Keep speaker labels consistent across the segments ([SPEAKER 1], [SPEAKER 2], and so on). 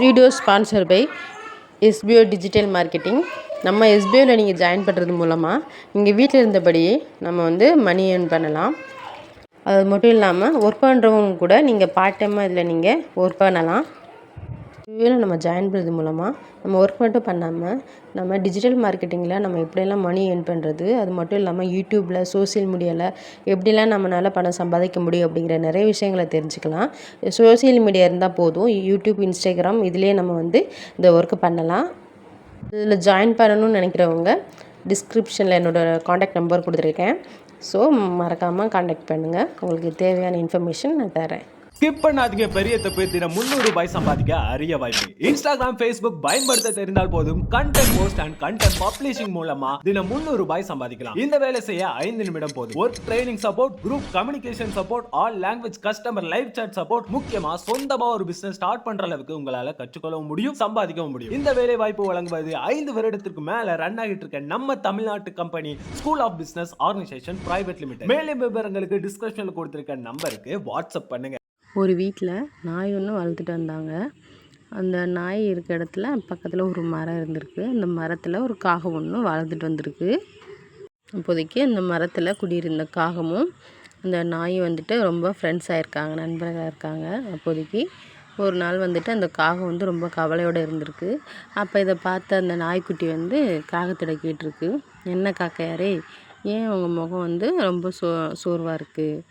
[SPEAKER 1] Video sponsor by SPO digital marketing. நம்ம எஸ்பிஓவில் நீங்கள் ஜாயின் பண்ணுறது மூலமாக நீங்கள் வீட்டில் இருந்தபடியே நம்ம மணி ஏர்ன் பண்ணலாம். அது மட்டும் இல்லாமல் ஒர்க் பண்ணுறவங்க கூட நீங்கள் பார்ட் டைமாக இதில் நீங்கள் ஒர்க் பண்ணலாம். எஸ்பிஓவில் நம்ம ஜாயின் பண்ணுறது மூலமாக நம்ம ஒர்க் மட்டும் பண்ணாமல் நம்ம டிஜிட்டல் மார்க்கெட்டிங்கில் நம்ம எப்படியெல்லாம் மணி ஏர்ன் பண்ணுறது, அது மட்டும் இல்லாமல் யூடியூப்பில், சோசியல் மீடியாவில் எப்படிலாம் நம்மளால் பணம் சம்பாதிக்க முடியும் அப்படிங்கிற நிறைய விஷயங்களை தெரிஞ்சுக்கலாம். சோசியல் மீடியா இருந்தால் போதும், யூடியூப், இன்ஸ்டாகிராம் இதிலே நம்ம இந்த ஒர்க்கு பண்ணலாம். இதில் ஜாயின் பண்ணணும்னு நினைக்கிறவங்க டிஸ்கிரிப்ஷனில் என்னோடய காண்டாக்ட் நம்பர் கொடுத்துருக்கேன். ஸோ மறக்காமல் காண்டாக்ட் பண்ணுங்கள். உங்களுக்கு தேவையான இன்ஃபர்மேஷன் நான் தரேன்.
[SPEAKER 2] ஸ்கிப் பண்ணாதீங்க. பெரிய தப்பு. தினம் 300 ரூபாய் சம்பாதிக்க அரிய வாய்ப்பு. இன்ஸ்டாகிராம், ஃபேஸ்புக் பயன்படுத்த தெரிந்தால் போதும். Content post and content publishing மூலமா தினம் 300 ரூபாய் சம்பாதிக்கலாம். இந்த வேலை செய்ய 5 நிமிடம் போதும். Work training support, group communication support, all language customer live chat support, முக்கியமா சொந்தமா ஒரு பிசினஸ் ஸ்டார்ட் பண்ற அளவுக்கு உங்களால கற்றுக்கொள்ளவும் முடியும், சம்பாதிக்கவும் முடியும். இந்த வேலை வாய்ப்பு வழங்குவது 5 வருடத்திற்கு மேல ரன் ஆகிட்டு இருக்க நம்ம தமிழ்நாட்டு company school of business organisation private limited. மேலும் விவரங்களுக்கு டிஸ்கிரிப்ஷன்ல கொடுத்திருக்க நம்பருக்கு வாட்ஸ்அப் பண்ணுங்க.
[SPEAKER 1] ஒரு வீட்டில் நாய் ஒன்று வளர்த்துட்டு வந்தாங்க. அந்த நாய் இருக்க இடத்துல பக்கத்தில் ஒரு மரம் இருந்திருக்கு. அந்த மரத்தில் ஒரு காகம் ஒன்று வளர்த்துட்டு வந்திருக்கு. அப்போதைக்கு அந்த மரத்தில் குடியிருந்த காகமும் அந்த நாயும் ரொம்ப ஃப்ரெண்ட்ஸ் ஆகிருக்காங்க, நண்பர்களாக இருக்காங்க. அப்போதைக்கு ஒரு நாள் அந்த காகம் ரொம்ப கவலையோடு இருந்திருக்கு. அப்போ இதை பார்த்த அந்த நாய்க்குட்டி காகத்திட கேட்டிருக்கு, என்ன காக்கையாரே, ஏன் உங்கள் முகம் ரொம்ப சோர்வாக இருக்குது,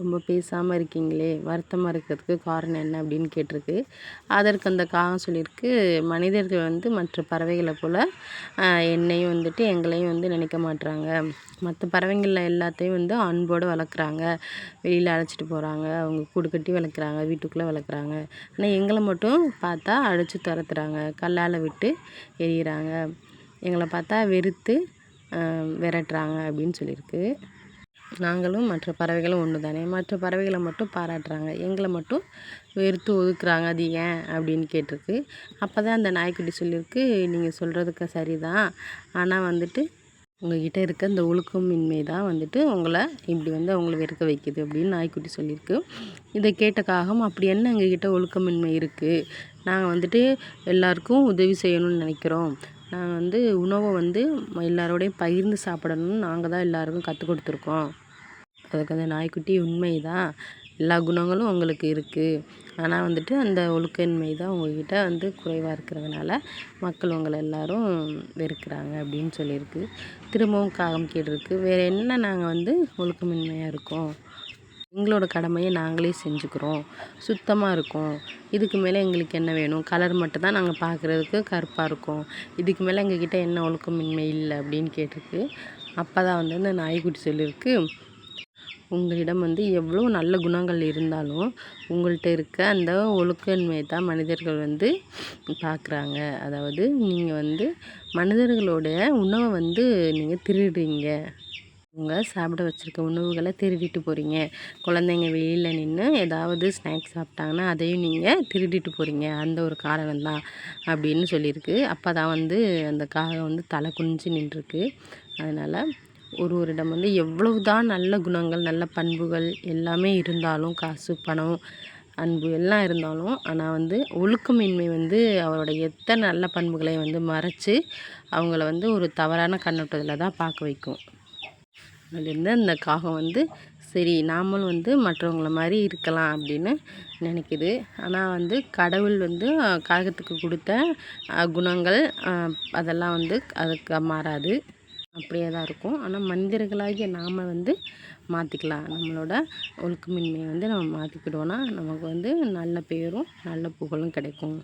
[SPEAKER 1] ரொம்ப பேசாமல் இருக்கீங்களே, வருத்தமாக இருக்கிறதுக்கு காரணம் என்ன அப்படின்னு கேட்டிருக்கு. அதற்கு அந்த காகம் சொல்லியிருக்கு, மனிதர்கள் மற்ற பறவைகளை போல் என்னையும் எங்களையும் நினைக்க மாட்டுறாங்க. மற்ற பறவைகளில் எல்லாத்தையும் அன்போடு வளர்க்குறாங்க, வெளியில் அழைச்சிட்டு போகிறாங்க, அவங்க கூடு கட்டி வளர்க்குறாங்க, வீட்டுக்குள்ளே வளர்க்குறாங்க. ஆனால் எங்களை மட்டும் பார்த்தா அழைச்சி துரத்துறாங்க, கல்லால் விட்டு எறிகிறாங்க, எங்களை பார்த்தா வெறுத்து விரட்டுறாங்க அப்படின்னு சொல்லியிருக்கு. நாங்களும் மற்ற பறவைகளும் ஒன்று தானே, மற்ற பறவைகளை மட்டும் பாராட்டுறாங்க, எங்களை மட்டும் வெறுத்து ஒதுக்குறாங்க, அது ஏன் அப்படின்னு கேட்டிருக்கு. அப்போ தான் அந்த நாய்க்குட்டி சொல்லியிருக்கு, நீங்கள் சொல்கிறதுக்கு சரிதான், ஆனால் உங்கள்கிட்ட இருக்க இந்த ஒழுக்கமின்மை தான் உங்களை இப்படி அவங்கள வெறுக்க வைக்குது அப்படின்னு நாய்க்குட்டி சொல்லியிருக்கு. இதை கேட்ட காகம், அப்படி என்ன எங்ககிட்ட ஒழுக்கமின்மை இருக்குது, நாங்கள் எல்லாருக்கும் உதவி செய்யணும்னு நினைக்கிறோம், நாங்கள் உணவை எல்லாரோடையும் பகிர்ந்து சாப்பிடணும்னு நாங்கள் தான் எல்லாருக்கும் கற்றுக் கொடுத்துருக்கோம். அதுக்கு அந்த நாய்க்குட்டி, உண்மை தான், எல்லா குணங்களும் உங்களுக்கு இருக்குது, ஆனால் அந்த ஒழுக்கமின்மை தான் உங்கள்கிட்ட குறைவாக இருக்கிறதுனால மக்கள் உங்களை எல்லாரும் வெறுக்கிறாங்க அப்படின்னு சொல்லியிருக்கு. திரும்பவும் காகம் கேட்டிருக்கு, வேறு என்ன நாங்கள் ஒழுக்கமின்மையாக இருக்கோம், எங்களோட கடமையை நாங்களே செஞ்சுக்கிறோம், சுத்தமாக இருக்கோம், இதுக்கு மேலே எங்களுக்கு என்ன வேணும், கலர் மட்டும் தான் நாங்கள் பார்க்குறதுக்கு கருப்பாக இருக்கோம், இதுக்கு மேலே எங்ககிட்ட என்ன ஒழுக்கமின்மை இல்லை அப்படின்னு கேட்டிருக்கு. அப்போ தான் அந்த நாய்க்குட்டி சொல்லியிருக்கு, உங்களிடம் எவ்வளோ நல்ல குணங்கள் இருந்தாலும் உங்கள்கிட்ட இருக்க அந்த ஒழுக்கமின்மையை தான் மனிதர்கள் பார்க்குறாங்க. அதாவது நீங்கள் மனிதர்களுடைய உணவை நீங்கள் திருடுறீங்க, அவங்க சாப்பிட வச்சுருக்க உணவுகளை திருடிட்டு போகிறீங்க, குழந்தைங்க வெளியில் நின்று ஏதாவது ஸ்நாக்ஸ் சாப்பிட்டாங்கன்னா அதையும் நீங்கள் திருடிட்டு போகிறீங்க, அந்த ஒரு காரணம் தான் அப்படின்னு சொல்லியிருக்கு. அப்போ தான் அந்த காகம் தலை குனிஞ்சு நின்றுருக்கு. அதனால் ஒருவரிடம் எவ்வளவு தான் நல்ல குணங்கள், நல்ல பண்புகள் எல்லாமே இருந்தாலும், காசு, பணம், அன்பு எல்லாம் இருந்தாலும், ஆனால் ஒழுக்கமின்மை அவரோட எத்தனை நல்ல பண்புகளை மறைச்சி அவங்கள ஒரு தவறான கண்ணோட்டத்தில் தான் பார்க்க வைக்கும். அதுலேருந்து அந்த காகம் சரி நாமளும் மற்றவங்கள மாதிரி இருக்கலாம் அப்படின்னு நினைக்குது. ஆனால் கடவுள் காகத்துக்கு கொடுத்த குணங்கள் அதெல்லாம் அதுக்கு மாறாது, அப்படியே தான் இருக்கும். ஆனால் மனிதர்களாகிய நாம் மாற்றிக்கலாம், நம்மளோட ஒழுக்கமின்மையை நம்ம மாற்றிக்கிட்டோன்னா நமக்கு நல்ல பேரும் நல்ல புகழும் கிடைக்கும்.